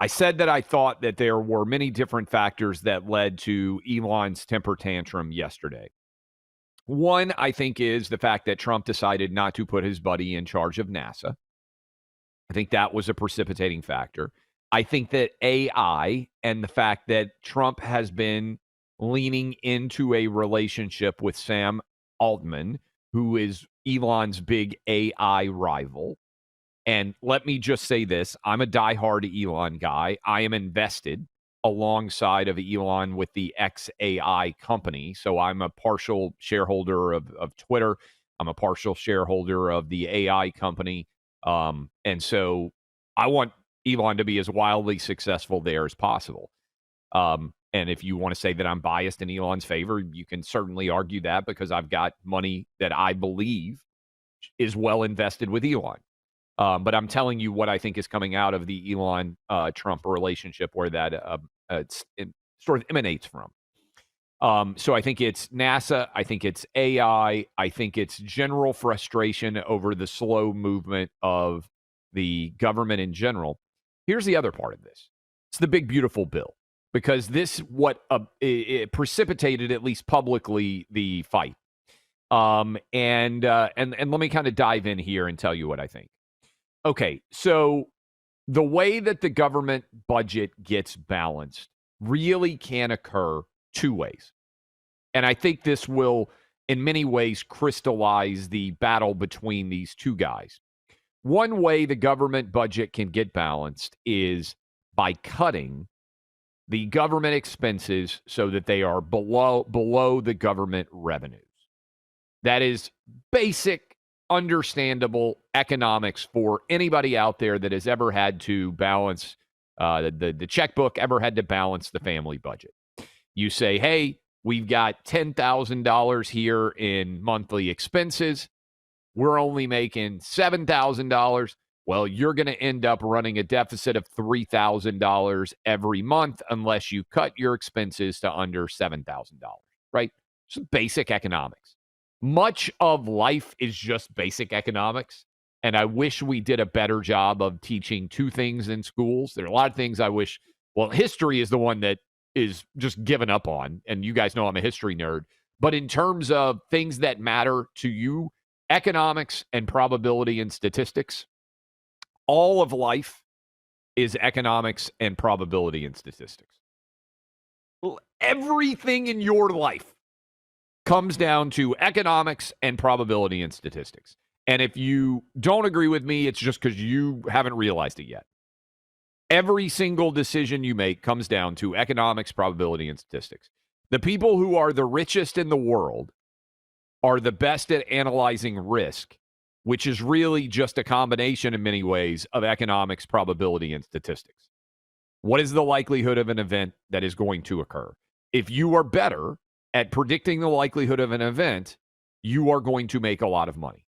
I said that I thought that there were many different factors that led to Elon's temper tantrum yesterday. One, I think, is the fact that Trump decided not to put his buddy in charge of NASA. I think that was a precipitating factor. I think that AI and the fact that Trump has been leaning into a relationship with Sam Altman, who is Elon's big AI rival. And let me just say this, I'm a diehard Elon guy. I am invested alongside of Elon with the XAI company. So I'm a partial shareholder of Twitter. I'm a partial shareholder of the AI company. And so I want Elon to be as wildly successful there as possible. And if you want to say that I'm biased in Elon's favor, you can certainly argue that because I've got money that I believe is well invested with Elon. But I'm telling you what I think is coming out of the Elon Trump relationship, where that it sort of emanates from. So I think it's NASA. I think it's AI. I think it's general frustration over the slow movement of the government in general. Here's the other part of this. It's the big, beautiful bill, because this it precipitated, at least publicly, the fight. And let me kind of dive in here and tell you what I think. Okay, so the way that the government budget gets balanced really can occur two ways. And I think this will, in many ways, crystallize the battle between these two guys. One way the government budget can get balanced is by cutting the government expenses so that they are below the government revenues. That is basic, understandable economics for anybody out there that has ever had to balance the checkbook, ever had to balance the family budget. You say, hey, we've got $10,000 here in monthly expenses. We're only making $7,000. Well, you're going to end up running a deficit of $3,000 every month unless you cut your expenses to under $7,000, right? It's basic economics. Much of life is just basic economics, and I wish we did a better job of teaching two things in schools. There are a lot of things I wish, well, history is the one that is just given up on, and you guys know I'm a history nerd. But in terms of things that matter to you, economics and probability and statistics, all of life is economics and probability and statistics. Everything in your life comes down to economics and probability and statistics. And if you don't agree with me, it's just because you haven't realized it yet. Every single decision you make comes down to economics, probability, and statistics. The people who are the richest in the world are the best at analyzing risk, which is really just a combination in many ways of economics, probability, and statistics. What is the likelihood of an event that is going to occur? If you are better at predicting the likelihood of an event, you are going to make a lot of money.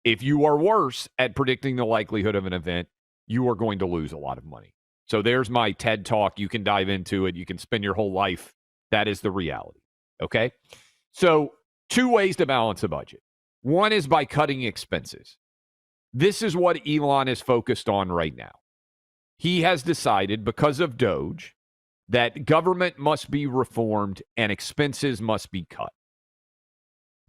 If you are worse at predicting the likelihood of an event, you are going to lose a lot of money. So there's my TED Talk. You can dive into it. You can spend your whole life. That is the reality. Okay? So two ways to balance a budget. One is by cutting expenses. This is what Elon is focused on right now. He has decided, because of Doge, that government must be reformed and expenses must be cut.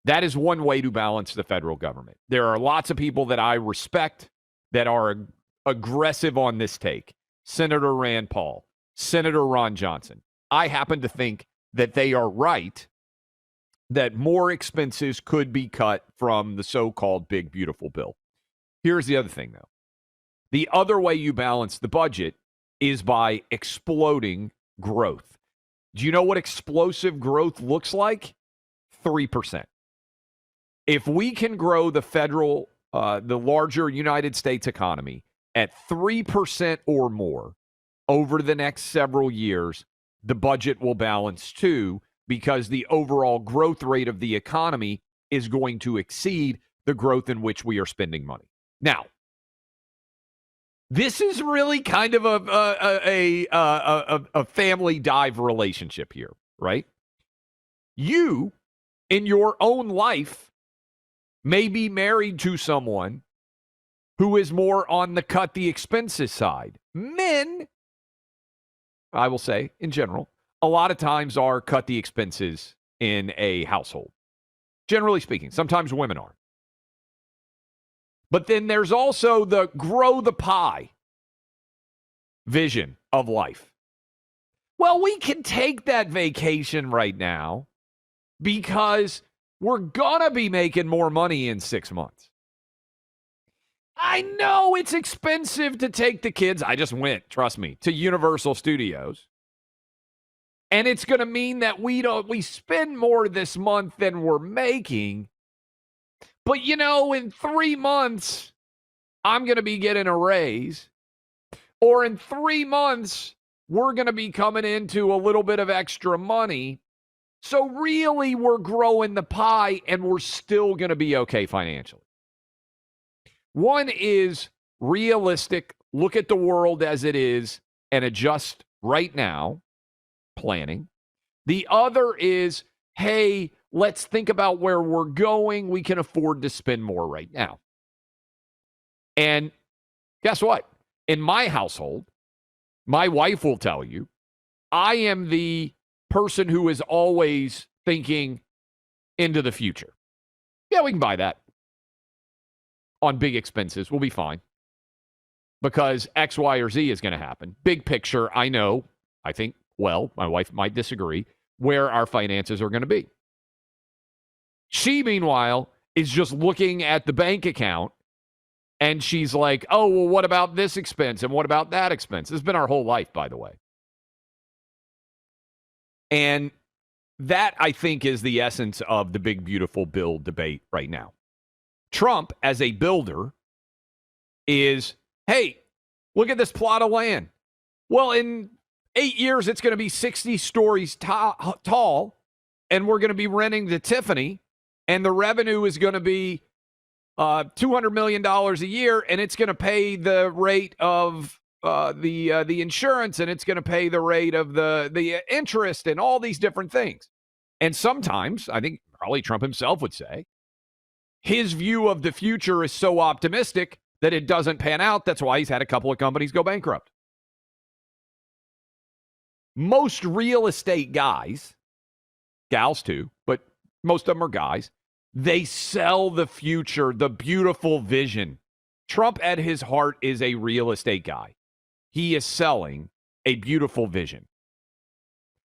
That is one way to balance the federal government. There are lots of people that I respect that are aggressive on this take. Senator Rand Paul, Senator Ron Johnson. I happen to think that they are right, that more expenses could be cut from the so-called big, beautiful bill. Here's the other thing, though. The other way you balance the budget is by exploding growth. Do you know what explosive growth looks like? 3%. If we can grow the the larger United States economy at 3% or more over the next several years, the budget will balance too, because the overall growth rate of the economy is going to exceed the growth in which we are spending money. Now, this is really kind of a family dive relationship here, right? You, in your own life, may be married to someone who is more on the cut the expenses side. Men I will say, in general, a lot of times are cut the expenses in a household. Generally speaking, sometimes women are. But then there's also the grow the pie vision of life. Well, we can take that vacation right now because we're going to be making more money in 6 months. I know it's expensive to take the kids. I just went, trust me, to Universal Studios. And it's going to mean that we spend more this month than we're making. But, in 3 months, I'm going to be getting a raise. Or in 3 months, we're going to be coming into a little bit of extra money. So really, we're growing the pie and we're still going to be okay financially. One is realistic, look at the world as it is and adjust right now, planning. The other is, hey, let's think about where we're going. We can afford to spend more right now. And guess what? In my household, my wife will tell you, I am the person who is always thinking into the future. Yeah, we can buy that on big expenses. We'll be fine because X, Y, or Z is going to happen. Big picture, I know, I think, well, my wife might disagree, where our finances are going to be. She, meanwhile, is just looking at the bank account and she's like, oh, well, what about this expense? And what about that expense? This has been our whole life, by the way. And that, I think, is the essence of the big, beautiful bill debate right now. Trump, as a builder, is, hey, look at this plot of land. Well, in 8 years, it's going to be 60 stories tall, and we're going to be renting to Tiffany, and the revenue is going to be $200 million a year, and it's going to pay the rate of the insurance, and it's going to pay the rate of the interest and all these different things. And sometimes, I think probably Trump himself would say, his view of the future is so optimistic that it doesn't pan out. That's why he's had a couple of companies go bankrupt. Most real estate guys, gals too, but most of them are guys, they sell the future, the beautiful vision. Trump at his heart is a real estate guy. He is selling a beautiful vision.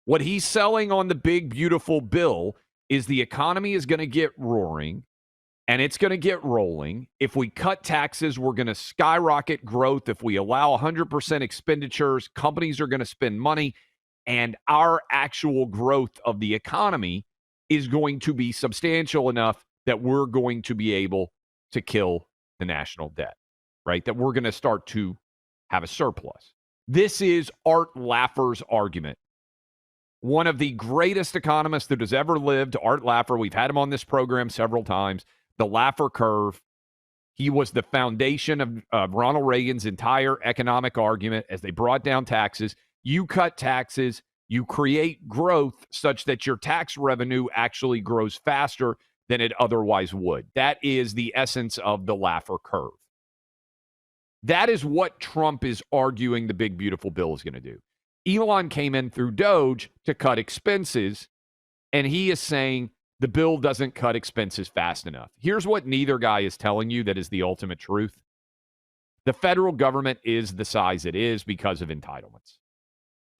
What he's selling on the big, beautiful bill is the economy is going to get roaring and it's going to get rolling. If we cut taxes, we're going to skyrocket growth. If we allow 100% expenditures, companies are going to spend money, and our actual growth of the economy is going to be substantial enough that we're going to be able to kill the national debt, right? That we're going to start to have a surplus. This is Art Laffer's argument. One of the greatest economists that has ever lived, Art Laffer. We've had him on this program several times. The Laffer curve. He was the foundation of Ronald Reagan's entire economic argument as they brought down taxes. You cut taxes, you create growth such that your tax revenue actually grows faster than it otherwise would. That is the essence of the Laffer curve. That is what Trump is arguing the big, beautiful bill is going to do. Elon came in through Doge to cut expenses, and he is saying the bill doesn't cut expenses fast enough. Here's what neither guy is telling you that is the ultimate truth. The federal government is the size it is because of entitlements.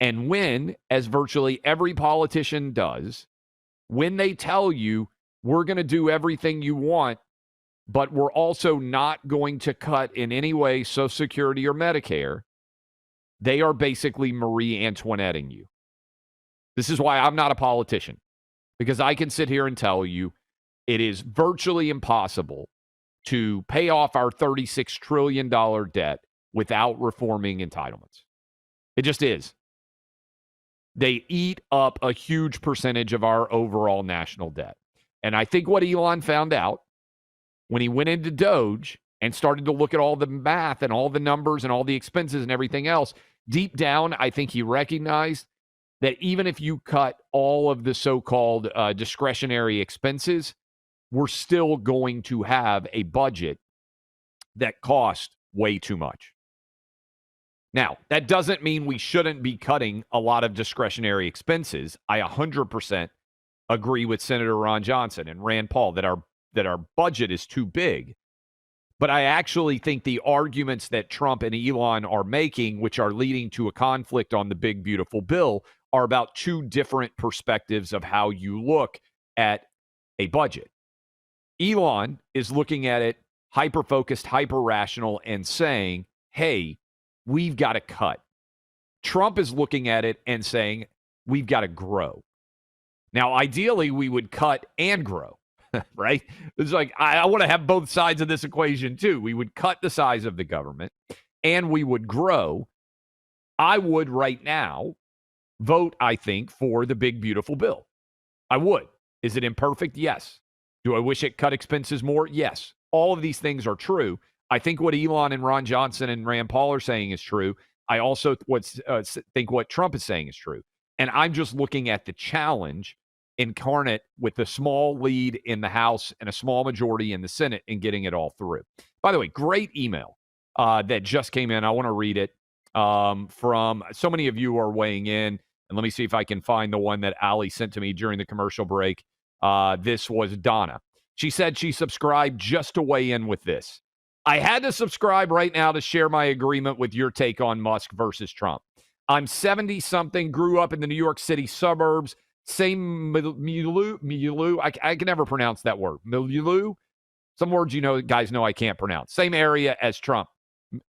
And when, as virtually every politician does, when they tell you, we're going to do everything you want, but we're also not going to cut in any way Social Security or Medicare, they are basically Marie Antoinetting you. This is why I'm not a politician, because I can sit here and tell you it is virtually impossible to pay off our $36 trillion debt without reforming entitlements. It just is. They eat up a huge percentage of our overall national debt. And I think what Elon found out when he went into Doge and started to look at all the math and all the numbers and all the expenses and everything else, deep down, I think he recognized that even if you cut all of the so-called discretionary expenses, we're still going to have a budget that costs way too much. Now, that doesn't mean we shouldn't be cutting a lot of discretionary expenses. I 100% agree with Senator Ron Johnson and Rand Paul that our budget is too big. But I actually think the arguments that Trump and Elon are making, which are leading to a conflict on the big, beautiful bill, are about two different perspectives of how you look at a budget. Elon is looking at it hyper-focused, hyper-rational, and saying, hey, we've got to cut. Trump is looking at it and saying, we've got to grow. Now, ideally, we would cut and grow. Right? It's like, I want to have both sides of this equation too. We would cut the size of the government and we would grow. I would right now vote, I think, for the big, beautiful bill. I would. Is it imperfect? Yes. Do I wish it cut expenses more? Yes. All of these things are true. I think what Elon and Ron Johnson and Rand Paul are saying is true. I also think what Trump is saying is true. And I'm just looking at the challenge incarnate with a small lead in the House and a small majority in the Senate and getting it all through. By the way, great email that just came in. I want to read it from so many of you are weighing in. And let me see if I can find the one that Ali sent to me during the commercial break. This was Donna. She said she subscribed just to weigh in with this. I had to subscribe right now to share my agreement with your take on Musk versus Trump. I'm 70-something, grew up in the New York City suburbs. Same milieu. I can never pronounce that word. Milieu. Some words guys know I can't pronounce. Same area as Trump.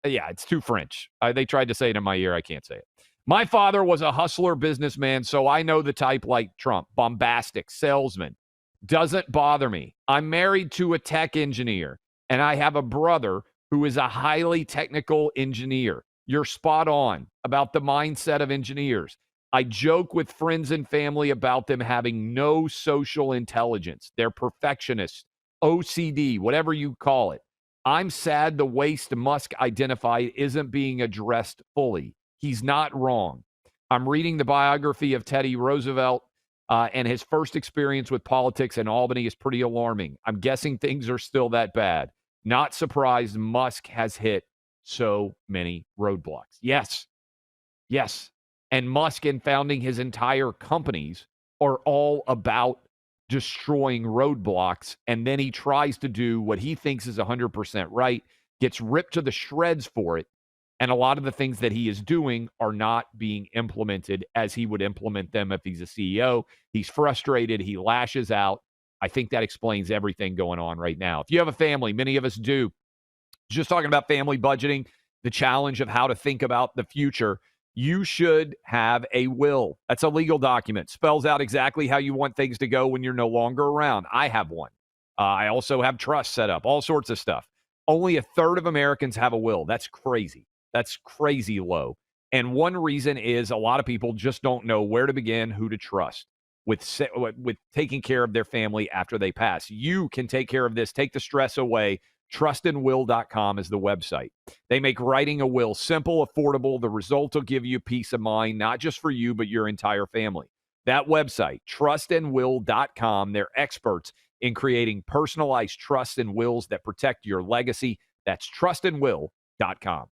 Yeah, it's too French. They tried to say it in my ear. I can't say it. My father was a hustler businessman, so I know the type like Trump. Bombastic, salesman. Doesn't bother me. I'm married to a tech engineer, and I have a brother who is a highly technical engineer. You're spot on about the mindset of engineers. I joke with friends and family about them having no social intelligence. They're perfectionists, OCD, whatever you call it. I'm sad the waste Musk identified isn't being addressed fully. He's not wrong. I'm reading the biography of Teddy Roosevelt, and his first experience with politics in Albany is pretty alarming. I'm guessing things are still that bad. Not surprised Musk has hit so many roadblocks. Yes. And Musk and founding his entire companies are all about destroying roadblocks. And then he tries to do what he thinks is 100% right, gets ripped to the shreds for it. And a lot of the things that he is doing are not being implemented as he would implement them if he's a CEO. He's frustrated. He lashes out. I think that explains everything going on right now. If you have a family, many of us do, just talking about family budgeting, the challenge of how to think about the future, you should have a will. That's a legal document. Spells out exactly how you want things to go when you're no longer around. I have one. I also have trust set up, all sorts of stuff. Only a third of Americans have a will. That's crazy. That's crazy low. And one reason is a lot of people just don't know where to begin, who to trust with taking care of their family after they pass. You can take care of this. Take the stress away. Trustandwill.com is the website. They make writing a will simple, affordable. The result will give you peace of mind, not just for you, but your entire family. That website, trustandwill.com, they're experts in creating personalized trusts and wills that protect your legacy. That's trustandwill.com.